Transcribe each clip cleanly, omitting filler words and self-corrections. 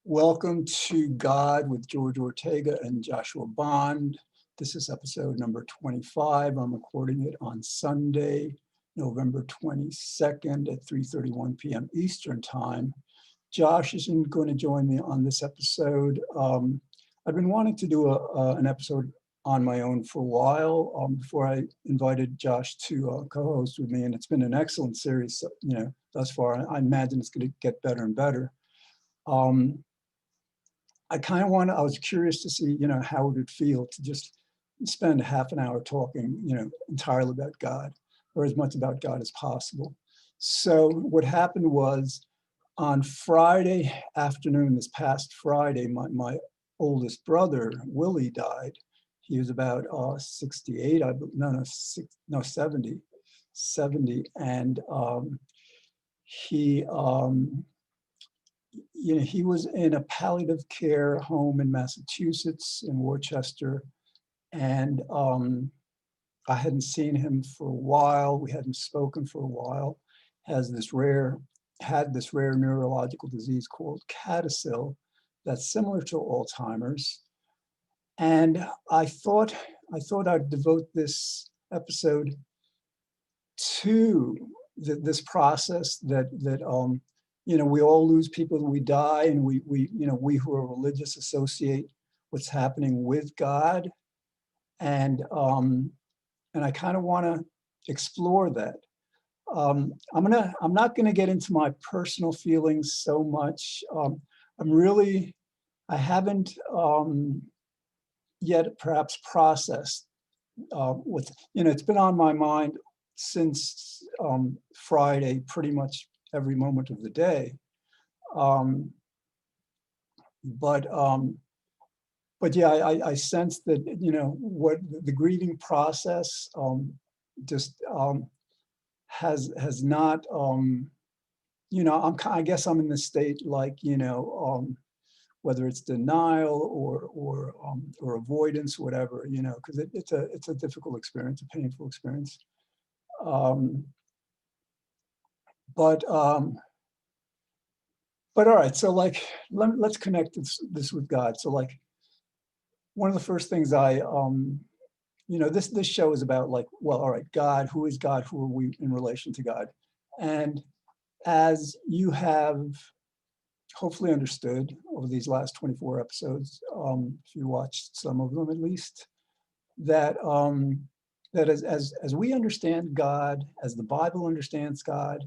Welcome to God with George Ortega and Joshua Bond. This is episode number 25. I'm recording it on Sunday, November 22nd at 3:31 p.m. Eastern Time. Josh isn't going to join me on this episode. I've been wanting to do an episode on my own for a while before I invited Josh to co-host with me, and it's been an excellent series, thus far. I imagine it's going to get better and better. I was curious to see, how it would feel to just spend half an hour talking, entirely about God, or as much about God as possible. So what happened was on Friday afternoon, this past Friday, my oldest brother, Willie, died. He was about 68, 70. And he was in a palliative care home in Massachusetts, in Worcester, and I hadn't seen him for a while. We hadn't spoken for a while. Had this rare neurological disease called CADASIL that's similar to Alzheimer's. And I thought I'd devote this episode to this process that we all lose people when we die, and we who are religious associate what's happening with God, and I kind of want to explore that. I'm not gonna get into my personal feelings so much. I haven't yet perhaps processed it's been on my mind since Friday, pretty much every moment of the day. But yeah, I sense that, what the grieving process has not, I guess I'm in the state like, whether it's denial or avoidance, whatever, because it's a difficult experience, a painful experience. But all right, so let's connect this with God. So one of the first things this show is about all right, God, who is God? Who are we in relation to God? And as you have hopefully understood over these last 24 episodes, if you watched some of them at least, that as we understand God, as the Bible understands God,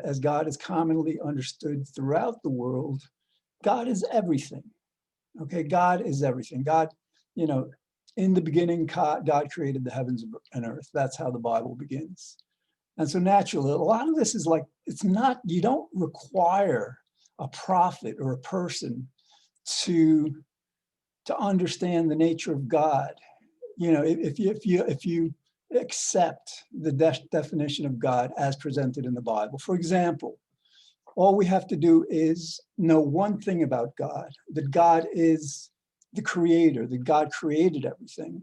as God is commonly understood throughout the world, God is everything. Okay, God is everything. God, in the beginning, God created the heavens and earth. That's how the Bible begins. And so naturally, a lot of this is you don't require a prophet or a person to understand the nature of God. If you accept the definition of God as presented in the Bible. For example, all we have to do is know one thing about God, that God is the creator, that God created everything.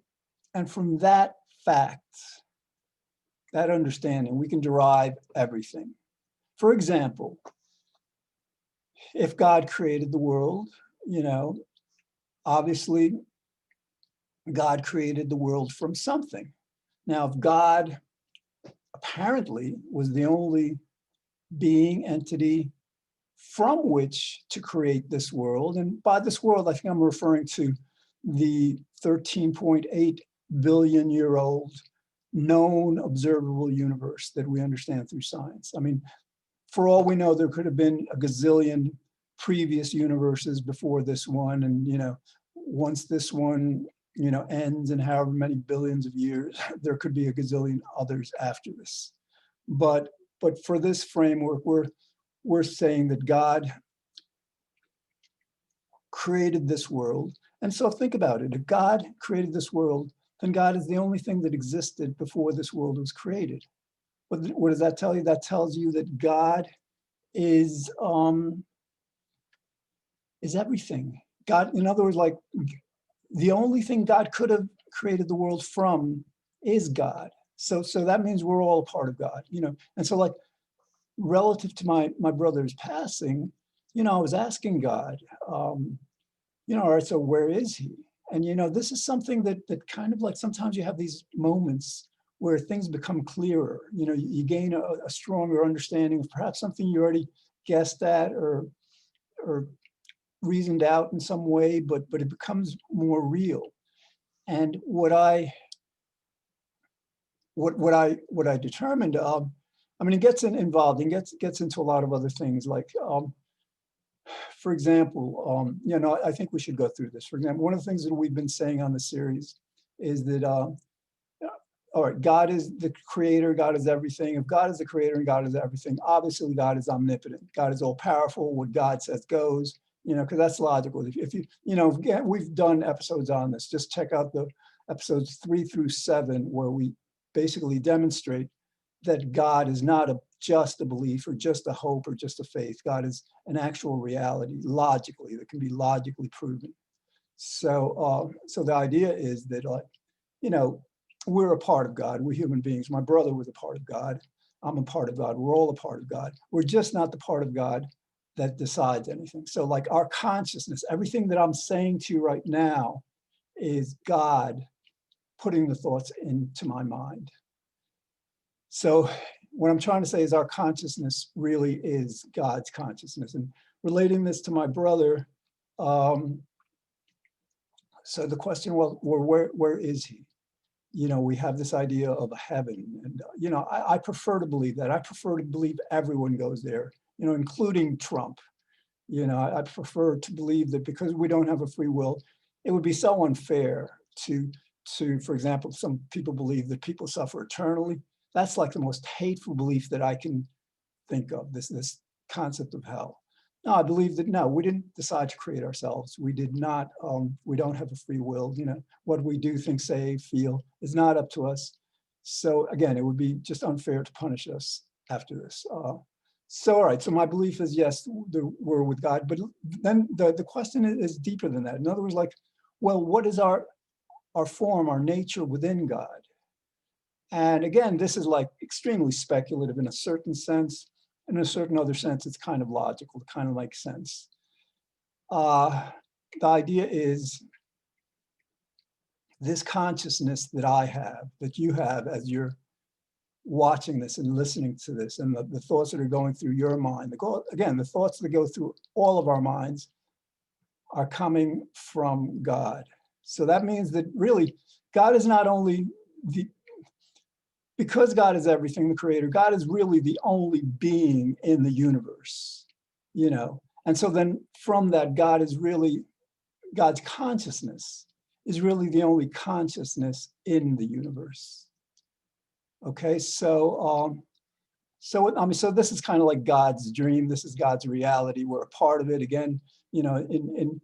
And from that fact, that understanding, we can derive everything. For example, if God created the world, obviously God created the world from something. Now, if God apparently was the only being, entity from which to create this world, and by this world, I think I'm referring to the 13.8 billion year old known observable universe that we understand through science. I mean, for all we know, there could have been a gazillion previous universes before this one, and once this one ends in however many billions of years, there could be a gazillion others after this. But for this framework, we're saying that God created this world. And so think about it. If God created this world, then God is the only thing that existed before this world was created. What does that tell you? That tells you that God is everything. God, in other words, the only thing God could have created the world from is God. So that means we're all a part of God, And so relative to my brother's passing, I was asking God, all right, so where is he? And, this is something that kind of like sometimes you have these moments where things become clearer. You gain a stronger understanding of perhaps something you already guessed at or reasoned out in some way, but it becomes more real. And what I determined, I mean, it gets involved and gets into a lot of other things. Like, for example, I think we should go through this. For example, one of the things that we've been saying on the series is that, all right, God is the creator, God is everything. If God is the creator and God is everything, obviously God is omnipotent. God is all powerful. What God says goes, because that's logical. If you, again, we've done episodes on this. Just check out the episodes 3 through 7, where we basically demonstrate that God is not just a belief or just a hope or just a faith. God is an actual reality, logically, that can be logically proven. So the idea is that, we're a part of God. We're human beings. My brother was a part of God. I'm a part of God. We're all a part of God. We're just not the part of God that decides anything. So like our consciousness, everything that I'm saying to you right now is God putting the thoughts into my mind. So what I'm trying to say is our consciousness really is God's consciousness. And relating this to my brother, so the question, well, where is he? We have this idea of a heaven, and I prefer to believe that. I prefer to believe everyone goes there, including Trump. I prefer to believe that because we don't have a free will, it would be so unfair to, for example, some people believe that people suffer eternally. That's like the most hateful belief that I can think of, this concept of hell. No, I believe that, no, we didn't decide to create ourselves. We did not, we don't have a free will. What we do, think, say, feel is not up to us. So again, it would be just unfair to punish us after this. So, all right, so my belief is, yes, we're with God, but then the question is deeper than that. In other words, like, well, what is our form, our nature within God? And again, this is like extremely speculative in a certain sense. In a certain other sense, it's kind of logical, it kind of makes sense. The idea is this consciousness that I have, that you have as you're watching this and listening to this, and the thoughts that are going through your mind, again, the thoughts that go through all of our minds are coming from God. So that means that really, God is not only because God is everything, the creator, God is really the only being in the universe, And so then from that, God's consciousness is really the only consciousness in the universe. Okay, so so this is kind of like God's dream. This is God's reality. We're a part of it. Again, in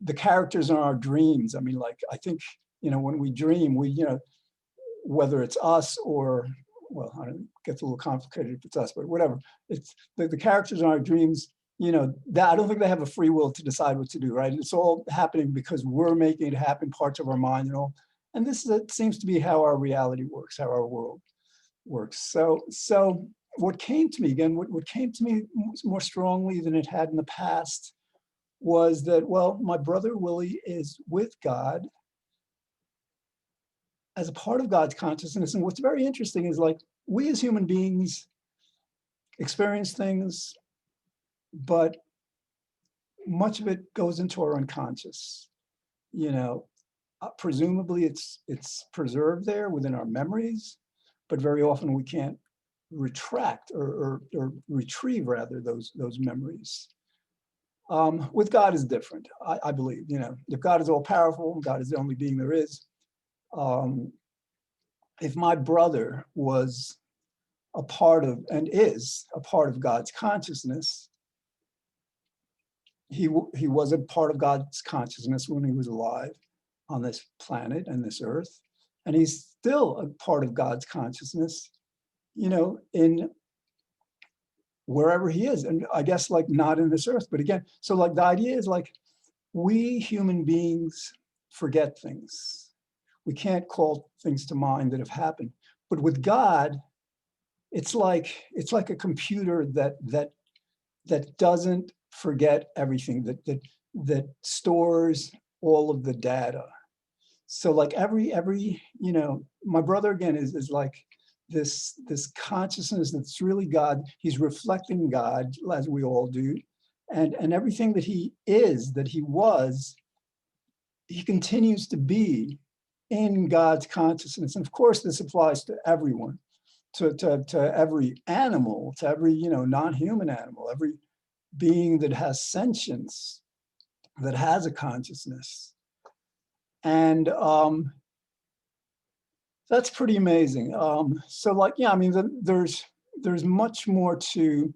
the characters in our dreams. I mean, like, I think, when we dream, whether it's us or, well, I don't know, it gets a little complicated if it's us, but whatever. It's the characters in our dreams, that I don't think they have a free will to decide what to do, right? It's all happening because we're making it happen, parts of our mind and all. And it seems to be how our reality works, how our world works. So what came to me, again, what came to me more strongly than it had in the past was that, well, my brother Willie is with God as a part of God's consciousness. And what's very interesting is, like, we as human beings experience things, but much of it goes into our unconscious. Presumably it's preserved there within our memories, but very often we can't retract or retrieve, rather, those memories. With God is different, I believe. If God is all powerful, God is the only being there is. If my brother was a part of, and is a part of, God's consciousness, he was a part of God's consciousness when he was alive on this planet and this earth, and he's still a part of God's consciousness, in wherever he is. And I guess, like, not in this earth, but again, so like the idea is, like, we human beings forget things. We can't call things to mind that have happened. But with God, it's like a computer that doesn't forget everything, that stores all of the data. So like every, my brother again is like this consciousness that's really God. He's reflecting God, as we all do. And everything that he is, that he was, he continues to be in God's consciousness. And of course, this applies to everyone, to every animal, to every, non-human animal, every being that has sentience, that has a consciousness. And that's pretty amazing. So like, yeah, I mean, there's much more to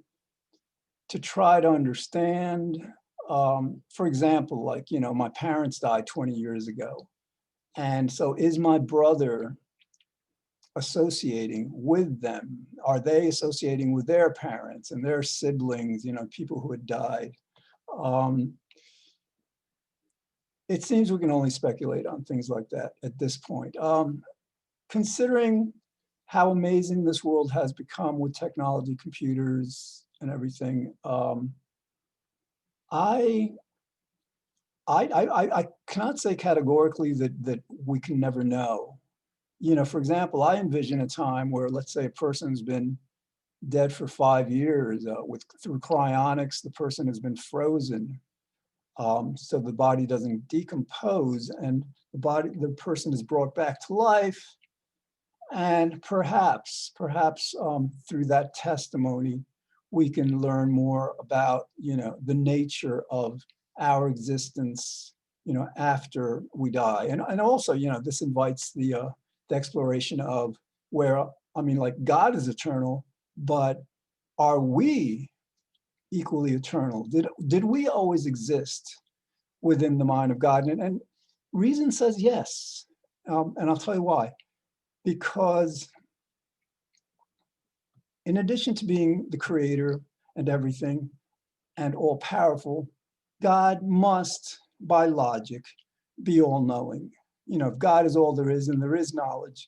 try to understand. For example, like, my parents died 20 years ago. And so is my brother associating with them? Are they associating with their parents and their siblings, people who had died? It seems we can only speculate on things like that at this point. Considering how amazing this world has become with technology, computers, and everything, I cannot say categorically that we can never know. For example, I envision a time where, let's say, a person's been dead for 5 years. Through cryonics, the person has been frozen, so the body doesn't decompose, and the person is brought back to life. And perhaps through that testimony, we can learn more about, the nature of our existence, after we die. And also, this invites the exploration of where, I mean, like, God is eternal, but are we equally eternal? Did we always exist within the mind of God? And reason says yes. And I'll tell you why. Because in addition to being the creator and everything and all powerful, God must, by logic, be all knowing. If God is all there is and there is knowledge,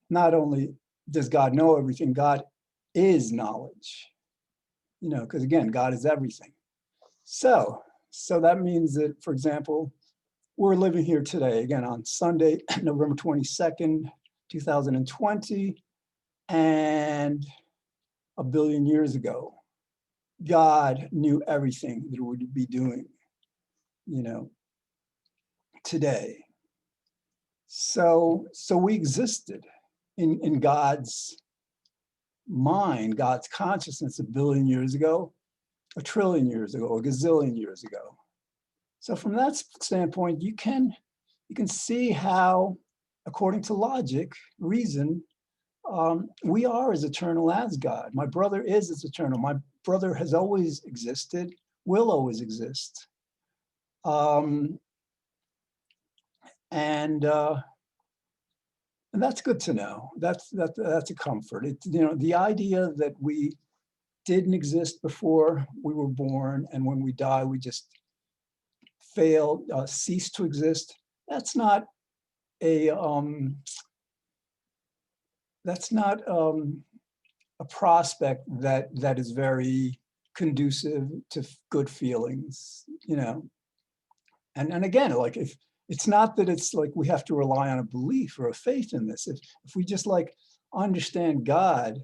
not only does God know everything, God is knowledge, because again, God is everything. So that means that, for example, we're living here today, again, on Sunday, November 22nd, 2020, and a billion years ago, God knew everything that we would be doing, today. So we existed in God's mind, God's consciousness, a billion years ago, a trillion years ago, a gazillion years ago. So from that standpoint, you can see how, according to logic, reason, we are as eternal as God. My brother is as eternal. My brother has always existed, will always exist. And that's good to know. That's a comfort. The idea that we didn't exist before we were born, and when we die, we just cease to exist. That's not a prospect that is very conducive to good feelings, And again, like, if it's not that it's like we have to rely on a belief or a faith in this. If we just like understand God,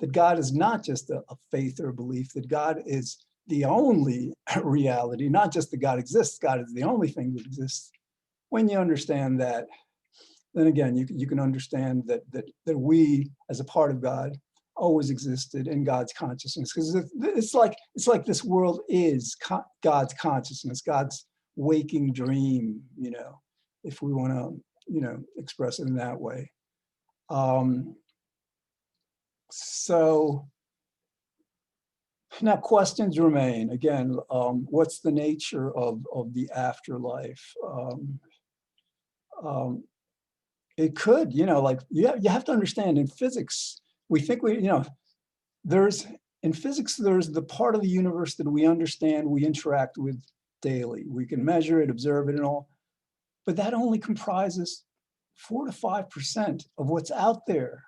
that God is not just a faith or a belief, that God is the only reality, not just that God exists, God is the only thing that exists. When you understand that, then again, you can understand that we, as a part of God, always existed in God's consciousness. Because it's like this world is God's consciousness, God's waking dream, if we want to, express it in that way. So now questions remain. Again, what's the nature of the afterlife? It could, like, you have to understand, in physics, we think in physics, there's the part of the universe that we understand, we interact with daily. We can measure it, observe it, and all, but that only comprises 4 to 5% of what's out there.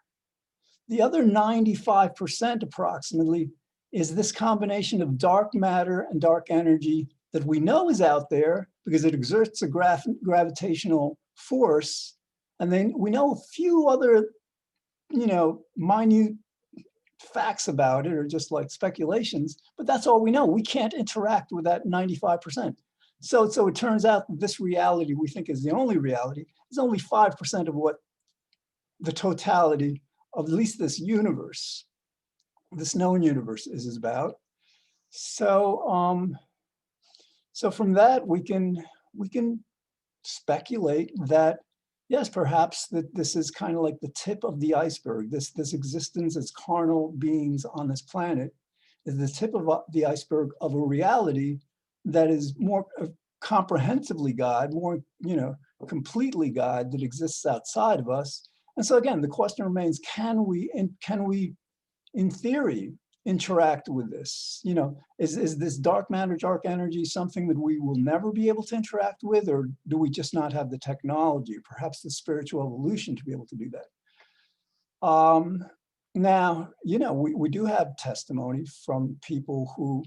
The other 95% approximately is this combination of dark matter and dark energy that we know is out there because it exerts a gravitational force. And then we know a few other, minute facts about it, or just like speculations, but that's all we know. We can't interact with that 95%. So it turns out that this reality we think is the only reality is only 5% of what the totality of at least this universe, this known universe, is about. So so from that we can speculate that yes, perhaps that this is kind of like the tip of the iceberg. This existence as carnal beings on this planet is the tip of the iceberg of a reality that is more comprehensively God, more completely God, that exists outside of us. And so again, the question remains: can we in theory interact with this? Is this dark matter, dark energy something that we will never be able to interact with, or do we just not have the technology, perhaps the spiritual evolution, to be able to do that? Now, we do have testimony from people who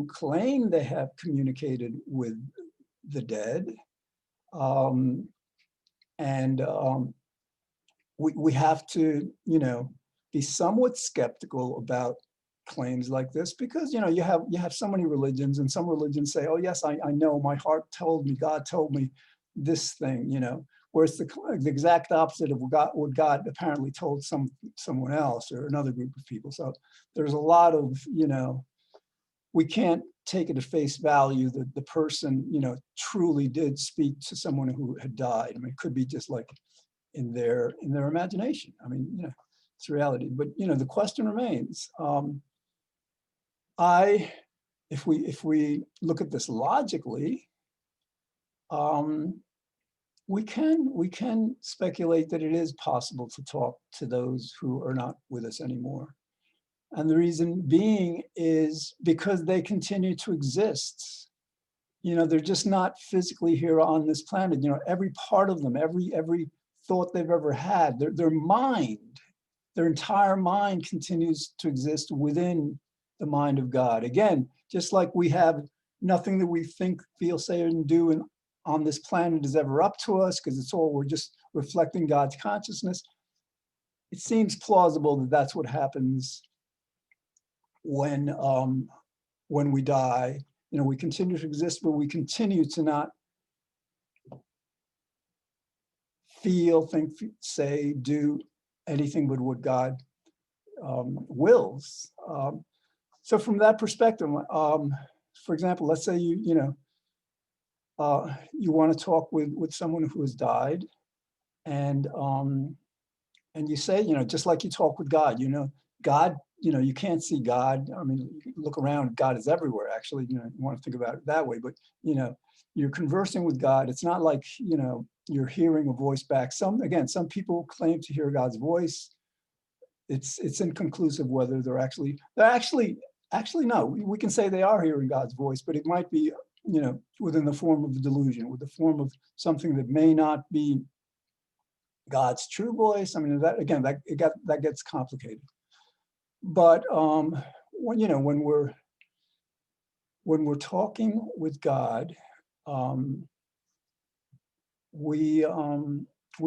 claim they have communicated with the dead, and we have to, be somewhat skeptical about claims like this, because you have so many religions, and some religions say, oh yes, I know, my heart told me, God told me this thing, whereas the exact opposite of what God apparently told someone else or another group of people. So there's a lot of, we can't take it at face value that the person truly did speak to someone who had died. I mean, it could be just like in their imagination. I mean, it's reality. But the question remains. If we look at this logically, we can speculate that it is possible to talk to those who are not with us anymore. And the reason being is because they continue to exist. They're just not physically here on this planet. Every part of them, every thought they've ever had, their mind, their entire mind continues to exist within the mind of God. Again, just like we have nothing that we think, feel, say, and do on this planet is ever up to us, because we're just reflecting God's consciousness. It seems plausible that that's what happens when we die. We continue to exist, but we continue to not feel, think, say, do anything but what God wills. So from that perspective, for example, let's say you want to talk with someone who has died, and you say, just like you talk with God, God, you can't see God. I mean, you look around, God is everywhere, actually. You want to think about it that way, but you're conversing with God. It's not like you're hearing a voice back. Some people claim to hear God's voice. It's inconclusive whether they're actually no. We can say they are hearing God's voice, but it might be within the form of a delusion, with the form of something that may not be God's true voice. I mean, that gets complicated. But when we're talking with God, we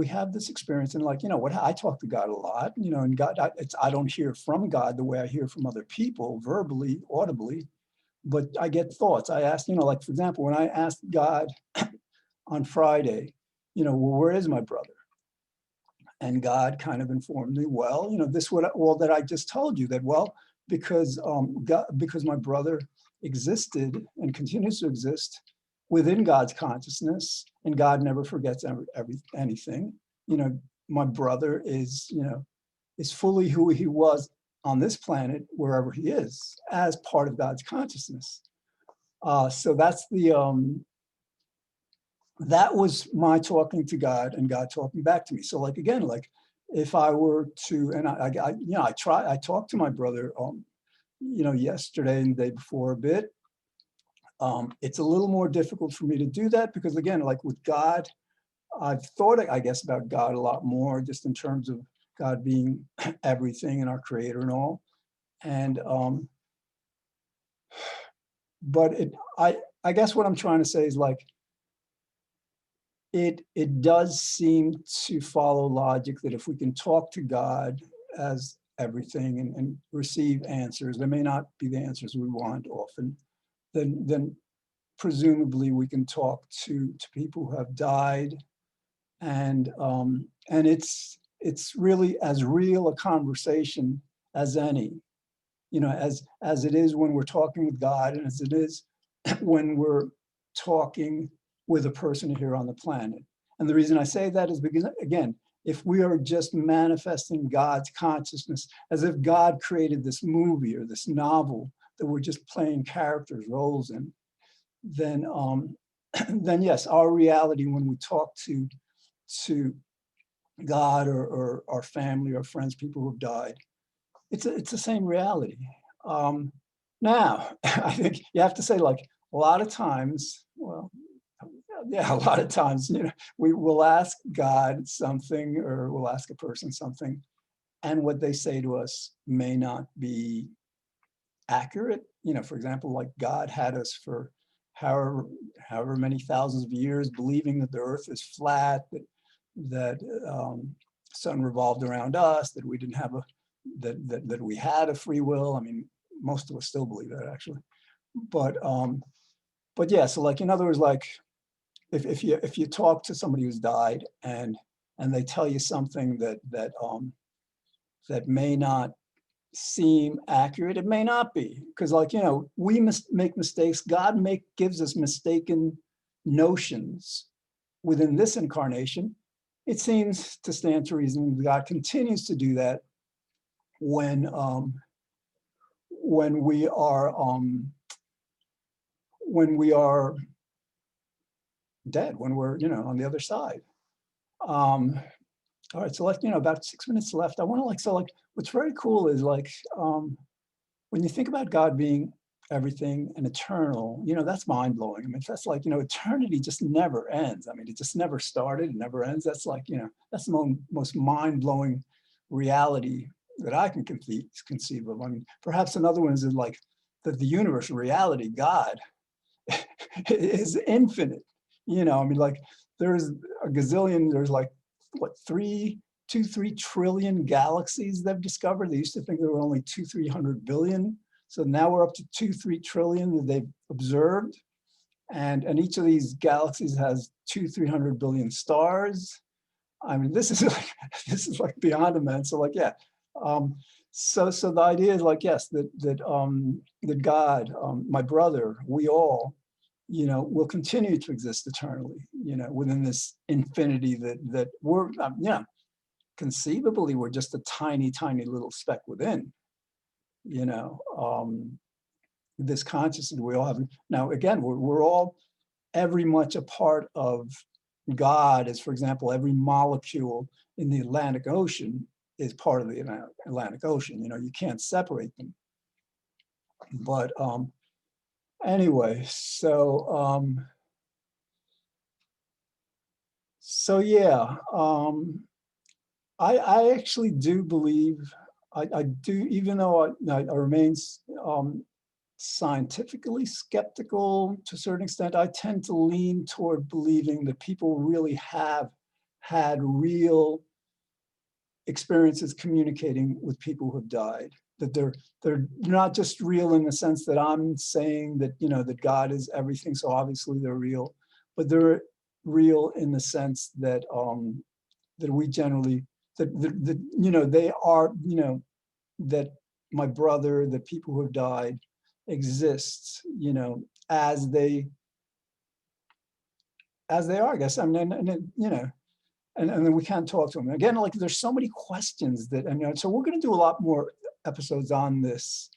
have this experience, and I talk to God a lot, and God, I don't hear from God the way I hear from other people, verbally, audibly, but I get thoughts. I ask, like, for example, when I asked God on Friday, well, where is my brother? And God kind of informed me, well, this what all that I just told you, that, well, because my brother existed and continues to exist within God's consciousness, and God never forgets anything. My brother is fully who he was on this planet, wherever he is, as part of God's consciousness. So that's that was my talking to God and God talking back to me. So again, if I were to, and I talked to my brother, yesterday and the day before a bit. It's a little more difficult for me to do that because, again, like with God, I've thought, I guess, about God a lot more, just in terms of God being everything and our creator and all. And but I guess what I'm trying to say is like it does seem to follow logic that if we can talk to God as everything and receive answers, they may not be the answers we want often, then presumably we can talk to people who have died, and it's really as real a conversation as any, as it is when we're talking with God, and as it is when we're talking with a person here on the planet. And the reason I say that is because, again, if we are just manifesting God's consciousness as if God created this movie or this novel that we're just playing characters, roles in, then then yes, our reality when we talk to God or our family or friends, people who've died, it's the same reality. Now, I think you have to say, like, a lot of times, well, yeah, a lot of times, we will ask God something or we'll ask a person something, and what they say to us may not be accurate. For example, like God had us for however many thousands of years believing that the earth is flat, that sun revolved around us, that we didn't have that we had a free will. I mean, most of us still believe that, actually. But yeah, so like, in other words, like if you talk to somebody who's died and they tell you something that may not seem accurate, it may not be, because, like, we make mistakes. God gives us mistaken notions within this incarnation. It seems to stand to reason God continues to do that when we are dead, when we're on the other side. All right, so like, about 6 minutes left. I want to, like, so like, what's very cool is, like, when you think about God being everything and eternal, that's mind blowing. I mean, that's like, eternity just never ends. I mean, it just never started, it never ends. That's like, that's the most mind blowing reality that I can conceive of. I mean, perhaps another one is like that the universe, reality, God is infinite. I mean, like, there's a gazillion, there's like, what, 3 trillion galaxies they've discovered. They used to think there were only 300 billion. So now we're up to 2-3 trillion that they've observed. And each of these galaxies has 300 billion stars. I mean, this is like, this is like beyond immense. So like, yeah. So the idea is like, yes, that God, my brother, we all, will continue to exist eternally, within this infinity that we're, conceivably we're just a tiny, tiny little speck within, this consciousness we all have. Now, again, we're all every much a part of God, as, for example, every molecule in the Atlantic Ocean is part of the Atlantic Ocean. You can't separate them. But anyway, so yeah, I actually do believe, I do, even though I remain scientifically skeptical to a certain extent, I tend to lean toward believing that people really have had real experiences communicating with people who have died, that they're not just real in the sense that I'm saying that, that God is everything, so obviously they're real, but they're real in the sense that that we generally, that they are, that my brother, the people who have died, exists, as they are, I guess. I mean, and then we can't talk to them again. Like, there's so many questions that, and so we're going to do a lot more episodes on this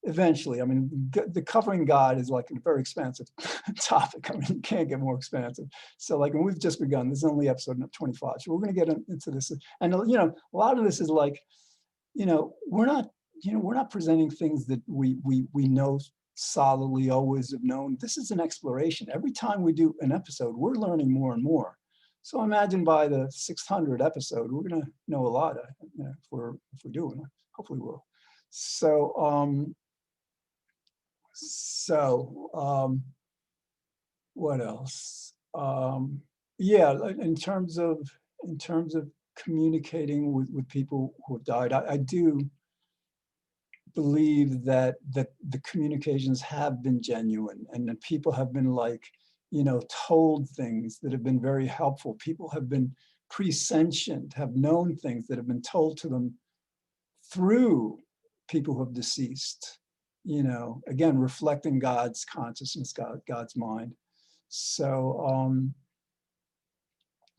eventually. I mean, the covering God is like a very expansive topic. I mean, you can't get more expansive. So like, and we've just begun. This is only episode 25. So we're going to get into this. And, a lot of this is like, we're not presenting things that we know solidly, always have known. This is an exploration. Every time we do an episode, we're learning more and more. So imagine by the 600th episode, we're going to know a lot, if we're doing it. Hopefully we'll. So, so what else? Yeah, like, in terms of communicating with people who have died, I do believe that the communications have been genuine, and that people have been, like, told things that have been very helpful. People have been presentient, have known things that have been told to them through people who have deceased, again, reflecting God's consciousness, God's mind. So,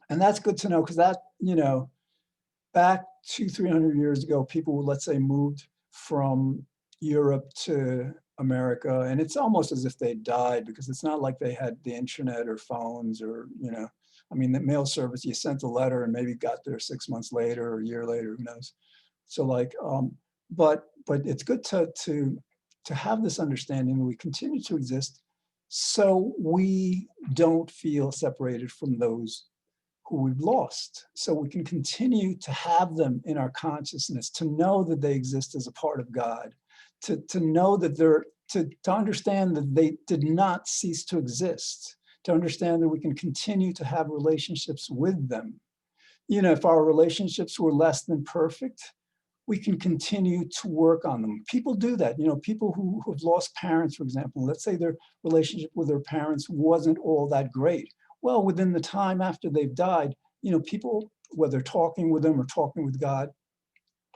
and that's good to know, because that, back 200-300 years ago, people would, let's say, moved from Europe to America, and it's almost as if they died, because it's not like they had the internet or phones, or, I mean, the mail service, you sent a letter and maybe got there 6 months later or a year later, who knows? So, like, but it's good to have this understanding that we continue to exist, so we don't feel separated from those who we've lost. So we can continue to have them in our consciousness, to know that they exist as a part of God, to know that to understand that they did not cease to exist, to understand that we can continue to have relationships with them. If our relationships were less than perfect, we can continue to work on them. People do that. People who have lost parents, for example, let's say their relationship with their parents wasn't all that great. Well, within the time after they've died, people, whether talking with them or talking with God,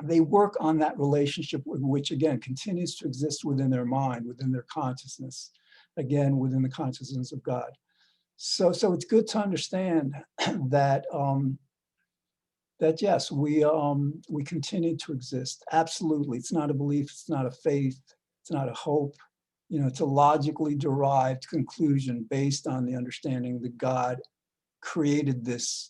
they work on that relationship, which again continues to exist within their mind, within their consciousness, again, within the consciousness of God. So it's good to understand that that yes, we continue to exist. Absolutely, it's not a belief, it's not a faith, it's not a hope. It's a logically derived conclusion based on the understanding that God created this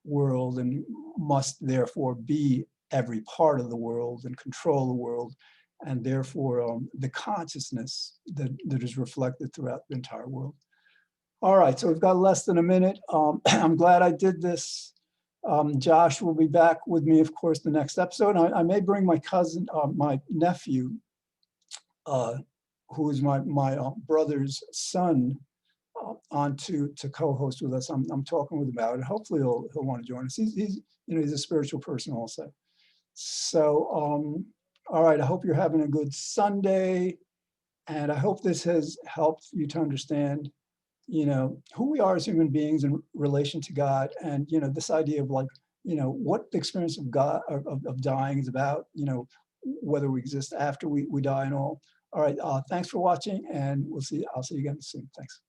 world and must therefore be every part of the world and control the world, and therefore the consciousness that is reflected throughout the entire world. All right, so we've got less than a minute. I'm glad I did this. Josh will be back with me, of course, the next episode. I may bring my cousin, my nephew, who is my brother's son, on to co-host with us. I'm talking with him about it. Hopefully he'll want to join us. He's a spiritual person also. So, all right, I hope you're having a good Sunday, and I hope this has helped you to understand who we are as human beings in relation to God, and this idea of, like, what the experience of God, of dying, is about, whether we exist after we die and all. All right, thanks for watching, and I'll see you again soon. Thanks.